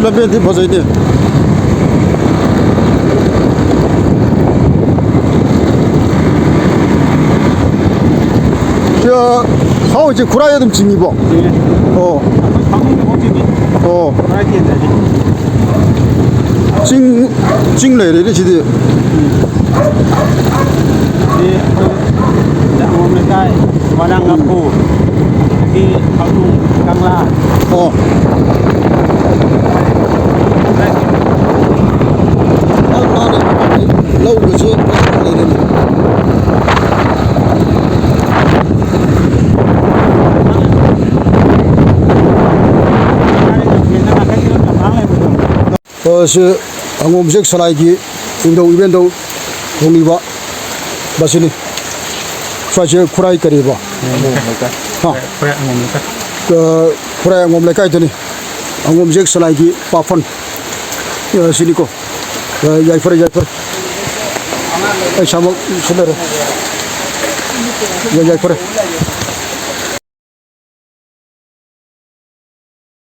lambian di phasai de 저 하오 이제 구라야 좀 징이 봐. 징레래 지디. Padang Ngapu di Kampung Kangla. lâu rồi chưa đây đây 그 항공식 살아있기 운동 이벤트 공리바 마시니 사실 쿠라이 거리바 그 쿠라이 항공래 가이더니 항공식 살아있기 파펀 시니코 야이퍼 ai sao mà xin được rồi, vậy vậy thôi.